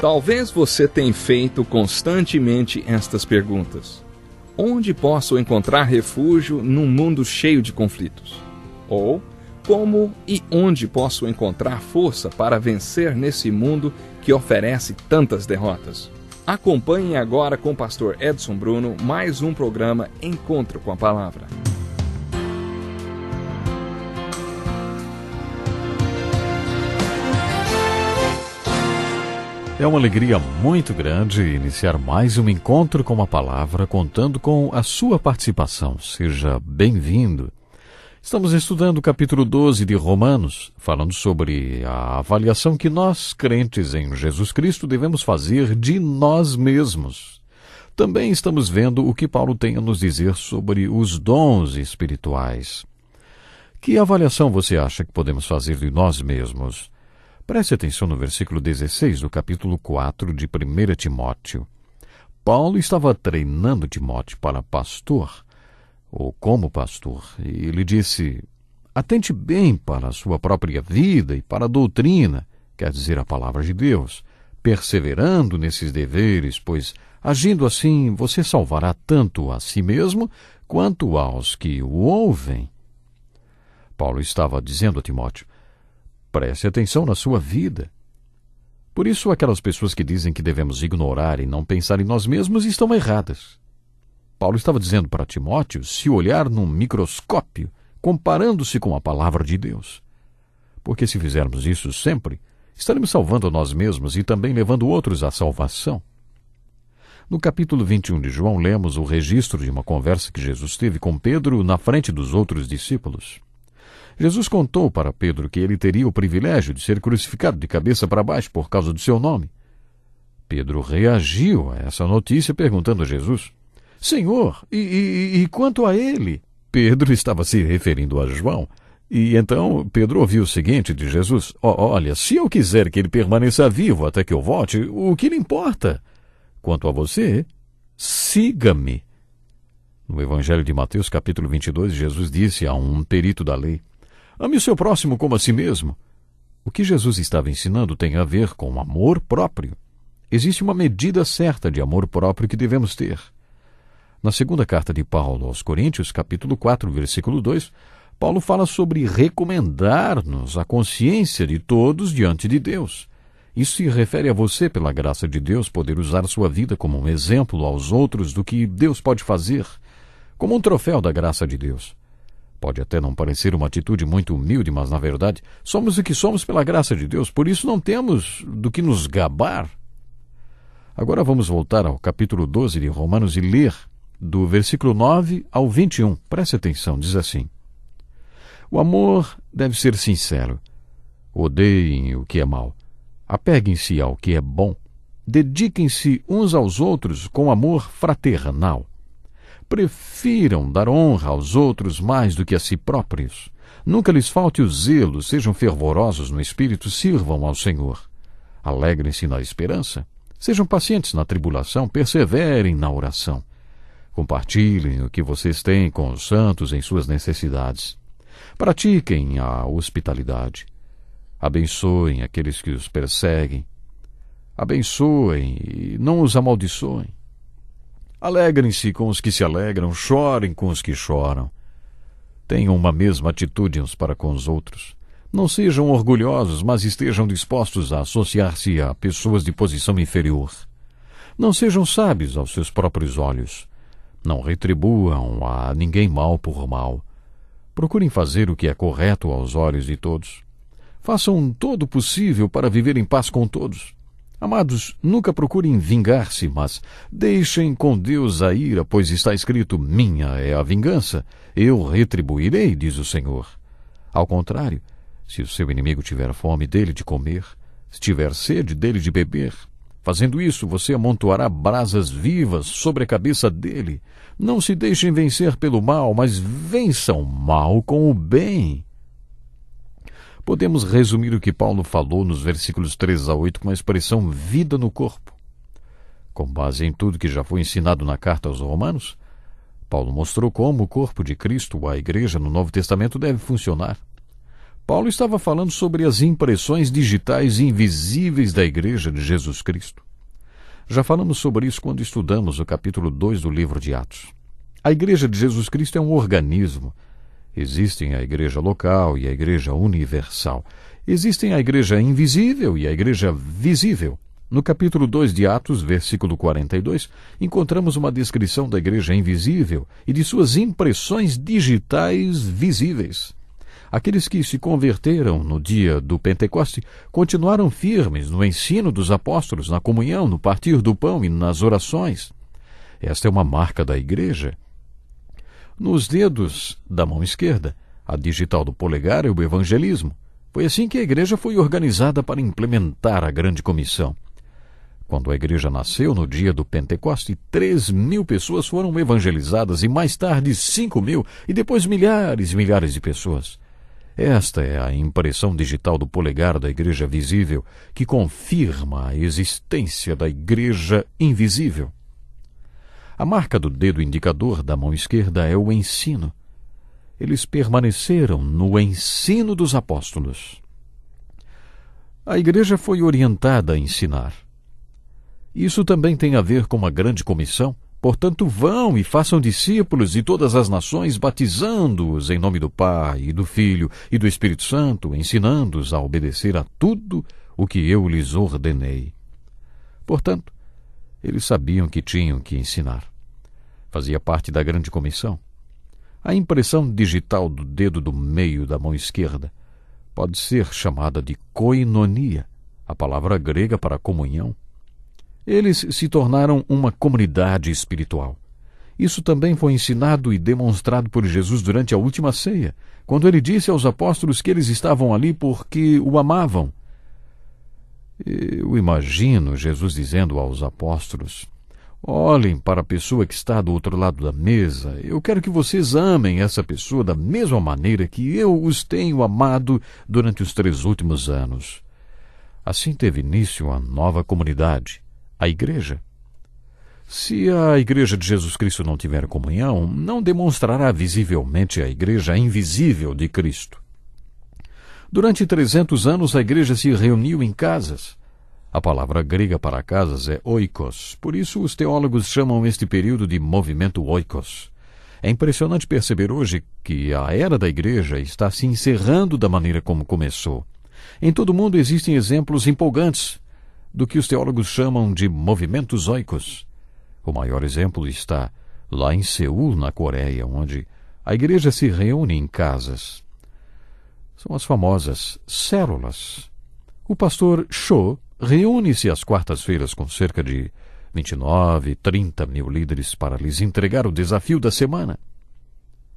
Talvez você tenha feito constantemente estas perguntas. Onde posso encontrar refúgio num mundo cheio de conflitos? Ou, como e onde posso encontrar força para vencer nesse mundo que oferece tantas derrotas? Acompanhe agora com o pastor Edson Bruno mais um programa Encontro com a Palavra. É uma alegria muito grande iniciar mais um Encontro com a Palavra, contando com a sua participação. Seja bem-vindo. Estamos estudando o capítulo 12 de Romanos, falando sobre a avaliação que nós, crentes em Jesus Cristo, devemos fazer de nós mesmos. Também estamos vendo o que Paulo tem a nos dizer sobre os dons espirituais. Que avaliação você acha que podemos fazer de nós mesmos? Preste atenção no versículo 16 do capítulo 4 de 1 Timóteo. Paulo estava treinando Timóteo para pastor, ou como pastor, e ele disse: atente bem para a sua própria vida e para a doutrina, quer dizer, a palavra de Deus, perseverando nesses deveres, pois, agindo assim, você salvará tanto a si mesmo quanto aos que o ouvem. Paulo estava dizendo a Timóteo: preste atenção na sua vida. Por isso, aquelas pessoas que dizem que devemos ignorar e não pensar em nós mesmos estão erradas. Paulo estava dizendo para Timóteo se olhar num microscópio, comparando-se com a palavra de Deus. Porque se fizermos isso sempre, estaremos salvando a nós mesmos e também levando outros à salvação. No capítulo 21 de João, lemos o registro de uma conversa que Jesus teve com Pedro na frente dos outros discípulos. Jesus contou para Pedro que ele teria o privilégio de ser crucificado de cabeça para baixo por causa do seu nome. Pedro reagiu a essa notícia perguntando a Jesus: Senhor, e quanto a ele? Pedro estava se referindo a João. E então Pedro ouviu o seguinte de Jesus: olha, se eu quiser que ele permaneça vivo até que eu volte, o que lhe importa? Quanto a você, siga-me. No Evangelho de Mateus, capítulo 22, Jesus disse a um perito da lei: ame o seu próximo como a si mesmo. O que Jesus estava ensinando tem a ver com amor próprio. Existe uma medida certa de amor próprio que devemos ter. Na segunda carta de Paulo aos Coríntios, capítulo 4, versículo 2, Paulo fala sobre recomendar-nos a consciência de todos diante de Deus. Isso se refere a você, pela graça de Deus, poder usar sua vida como um exemplo aos outros do que Deus pode fazer, como um troféu da graça de Deus. Pode até não parecer uma atitude muito humilde, mas, na verdade, somos o que somos pela graça de Deus, por isso não temos do que nos gabar. Agora vamos voltar ao capítulo 12 de Romanos e ler do versículo 9 ao 21. Preste atenção, diz assim: o amor deve ser sincero. Odeiem o que é mau. Apeguem-se ao que é bom. Dediquem-se uns aos outros com amor fraternal. Prefiram dar honra aos outros mais do que a si próprios. Nunca lhes falte o zelo, sejam fervorosos no espírito, sirvam ao Senhor. Alegrem-se na esperança. Sejam pacientes na tribulação, perseverem na oração. Compartilhem o que vocês têm com os santos em suas necessidades. Pratiquem a hospitalidade. Abençoem aqueles que os perseguem. Abençoem e não os amaldiçoem. Alegrem-se com os que se alegram, chorem com os que choram. Tenham uma mesma atitude uns para com os outros. Não sejam orgulhosos, mas estejam dispostos a associar-se a pessoas de posição inferior. Não sejam sábios aos seus próprios olhos. Não retribuam a ninguém mal por mal. Procurem fazer o que é correto aos olhos de todos. Façam todo o possível para viver em paz com todos. Amados, nunca procurem vingar-se, mas deixem com Deus a ira, pois está escrito: minha é a vingança, eu retribuirei, diz o Senhor. Ao contrário, se o seu inimigo tiver fome, dele de comer, se tiver sede, dele de beber. Fazendo isso, você amontoará brasas vivas sobre a cabeça dele. Não se deixem vencer pelo mal, mas vençam o mal com o bem. Podemos resumir o que Paulo falou nos versículos 3 a 8 com a expressão vida no corpo. Com base em tudo que já foi ensinado na carta aos Romanos, Paulo mostrou como o corpo de Cristo, a igreja no Novo Testamento, deve funcionar. Paulo estava falando sobre as impressões digitais invisíveis da Igreja de Jesus Cristo. Já falamos sobre isso quando estudamos o capítulo 2 do livro de Atos. A Igreja de Jesus Cristo é um organismo. Existem a Igreja local e a Igreja universal. Existem a Igreja invisível e a Igreja visível. No capítulo 2 de Atos, versículo 42, encontramos uma descrição da Igreja invisível e de suas impressões digitais visíveis. Aqueles que se converteram no dia do Pentecoste continuaram firmes no ensino dos apóstolos, na comunhão, no partir do pão e nas orações. Esta é uma marca da Igreja. Nos dedos da mão esquerda, a digital do polegar é o evangelismo. Foi assim que a Igreja foi organizada para implementar a grande comissão. Quando a Igreja nasceu no dia do Pentecoste, 3.000 pessoas foram evangelizadas e mais tarde 5.000 e depois milhares e milhares de pessoas. Esta é a impressão digital do polegar da Igreja visível, que confirma a existência da Igreja invisível. A marca do dedo indicador da mão esquerda é o ensino. Eles permaneceram no ensino dos apóstolos. A Igreja foi orientada a ensinar. Isso também tem a ver com a grande comissão. Portanto, vão e façam discípulos de todas as nações, batizando-os em nome do Pai, e do Filho e do Espírito Santo, ensinando-os a obedecer a tudo o que eu lhes ordenei. Portanto, eles sabiam que tinham que ensinar. Fazia parte da grande comissão. A impressão digital do dedo do meio da mão esquerda pode ser chamada de koinonia, a palavra grega para comunhão. Eles se tornaram uma comunidade espiritual. Isso também foi ensinado e demonstrado por Jesus durante a última ceia, quando ele disse aos apóstolos que eles estavam ali porque o amavam. Eu imagino Jesus dizendo aos apóstolos: olhem para a pessoa que está do outro lado da mesa. Eu quero que vocês amem essa pessoa da mesma maneira que eu os tenho amado durante os 3 últimos anos. Assim teve início a nova comunidade, a Igreja. Se a Igreja de Jesus Cristo não tiver comunhão, não demonstrará visivelmente a Igreja invisível de Cristo. Durante 300 anos, a Igreja se reuniu em casas. A palavra grega para casas é oikos, por isso os teólogos chamam este período de movimento oikos. É impressionante perceber hoje que a era da Igreja está se encerrando da maneira como começou. Em todo o mundo existem exemplos empolgantes do que os teólogos chamam de movimentos oikos. O maior exemplo está lá em Seul, na Coreia, onde a Igreja se reúne em casas. São as famosas células. O pastor Cho reúne-se às quartas-feiras com cerca de 29, 30 mil líderes para lhes entregar o desafio da semana,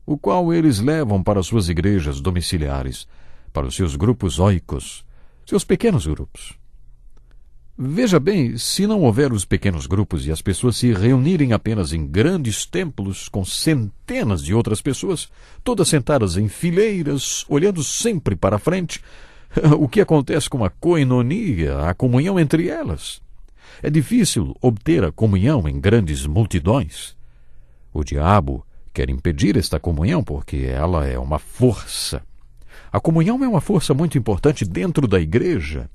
o qual eles levam para suas igrejas domiciliares, para os seus grupos oikos, seus pequenos grupos. Veja bem, se não houver os pequenos grupos e as pessoas se reunirem apenas em grandes templos com centenas de outras pessoas, todas sentadas em fileiras, olhando sempre para a frente, o que acontece com a koinonia, a comunhão entre elas? É difícil obter a comunhão em grandes multidões. O diabo quer impedir esta comunhão porque ela é uma força. A comunhão é uma força muito importante dentro da Igreja.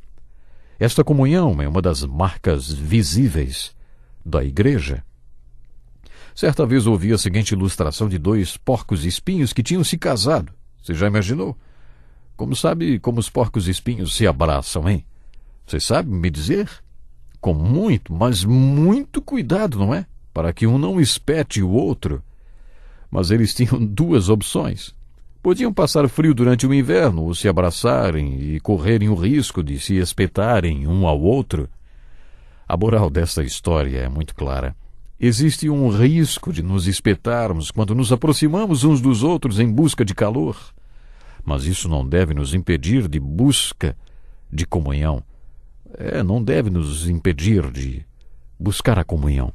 Esta comunhão é uma das marcas visíveis da Igreja. Certa vez ouvi a seguinte ilustração de 2 porcos-espinhos que tinham se casado. Você já imaginou? Como sabe como os porcos-espinhos se abraçam, hein? Você sabe me dizer? Com muito, mas muito cuidado, não é? Para que um não espete o outro. Mas eles tinham 2 opções. Podiam passar frio durante o inverno, ou se abraçarem e correrem o risco de se espetarem um ao outro. A moral desta história é muito clara. Existe um risco de nos espetarmos quando nos aproximamos uns dos outros em busca de calor. Mas isso não deve nos impedir de busca de comunhão. Não deve nos impedir de buscar a comunhão.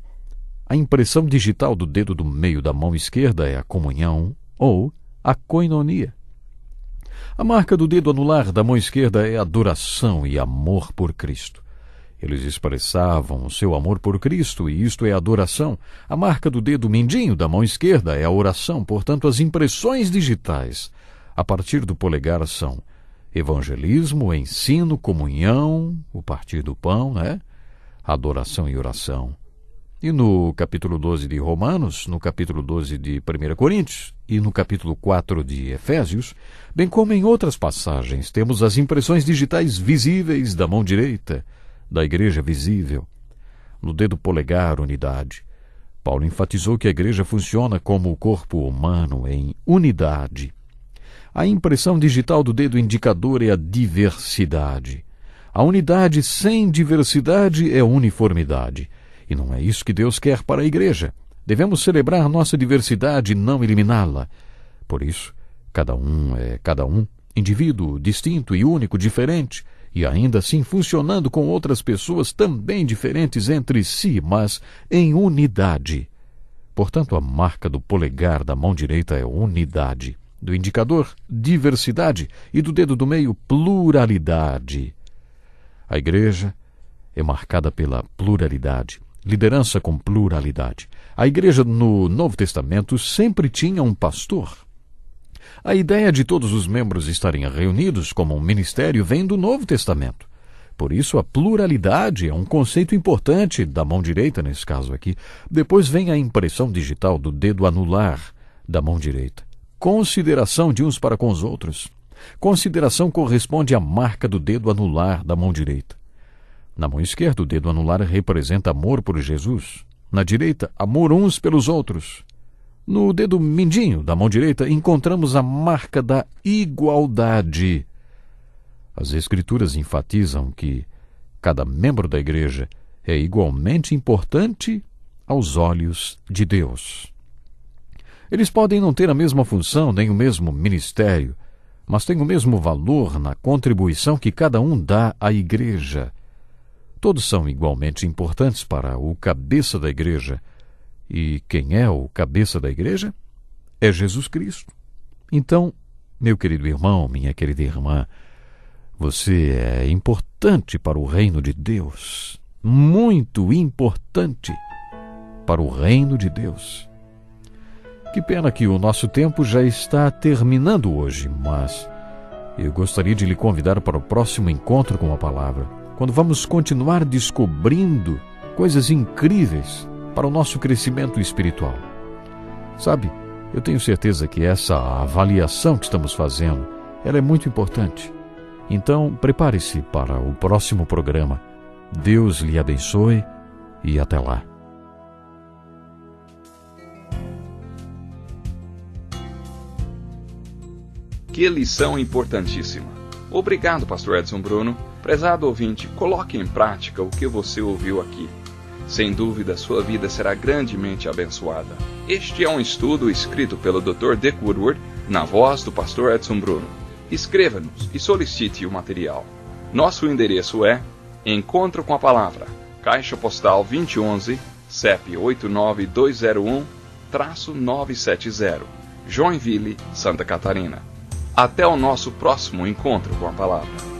A impressão digital do dedo do meio da mão esquerda é a comunhão ou a koinonia. A marca do dedo anular da mão esquerda é adoração e amor por Cristo. Eles expressavam o seu amor por Cristo e isto é adoração. A marca do dedo mindinho da mão esquerda é a oração, portanto as impressões digitais a partir do polegar são Evangelismo, ensino, comunhão, o partir do pão, adoração e oração. E no capítulo 12 de Romanos, no capítulo 12 de 1 Coríntios e no capítulo 4 de Efésios, bem como em outras passagens, temos as impressões digitais visíveis da mão direita, da igreja visível. No dedo polegar, unidade. Paulo enfatizou que a igreja funciona como o corpo humano em unidade. A impressão digital do dedo indicador é a diversidade. A unidade sem diversidade é uniformidade. E não é isso que Deus quer para a igreja. Devemos celebrar nossa diversidade e não eliminá-la. Por isso, cada um é cada um, indivíduo distinto e único, diferente, e ainda assim funcionando com outras pessoas também diferentes entre si, mas em unidade. Portanto, a marca do polegar da mão direita é unidade, do indicador, diversidade, e do dedo do meio, pluralidade. A igreja é marcada pela pluralidade, liderança com pluralidade. A igreja no Novo Testamento sempre tinha um pastor. A ideia de todos os membros estarem reunidos como um ministério vem do Novo Testamento. Por isso, a pluralidade é um conceito importante da mão direita, nesse caso aqui. Depois vem a impressão digital do dedo anular da mão direita. Consideração de uns para com os outros. Consideração corresponde à marca do dedo anular da mão direita. Na mão esquerda, o dedo anular representa amor por Jesus. Na direita, amor uns pelos outros. No dedo mindinho da mão direita, encontramos a marca da igualdade. As Escrituras enfatizam que cada membro da igreja é igualmente importante aos olhos de Deus. Eles podem não ter a mesma função nem o mesmo ministério, mas têm o mesmo valor na contribuição que cada um dá à igreja. Todos são igualmente importantes para o cabeça da igreja. E quem é o cabeça da igreja? É Jesus Cristo. Então, meu querido irmão, minha querida irmã, você é importante para o reino de Deus. Muito importante para o reino de Deus. Que pena que o nosso tempo já está terminando hoje, mas eu gostaria de lhe convidar para o próximo encontro com a palavra, quando vamos continuar descobrindo coisas incríveis para o nosso crescimento espiritual. Sabe, eu tenho certeza que essa avaliação que estamos fazendo, ela é muito importante. Então, prepare-se para o próximo programa. Deus lhe abençoe e até lá. Que lição importantíssima. Obrigado, pastor Edson Bruno. Prezado ouvinte, coloque em prática o que você ouviu aqui. Sem dúvida, sua vida será grandemente abençoada. Este é um estudo escrito pelo Dr. Dick Woodward, na voz do pastor Edson Bruno. Escreva-nos e solicite o material. Nosso endereço é Encontro com a Palavra, Caixa Postal 2011, CEP 89201-970, Joinville, Santa Catarina. Até o nosso próximo encontro com a Palavra.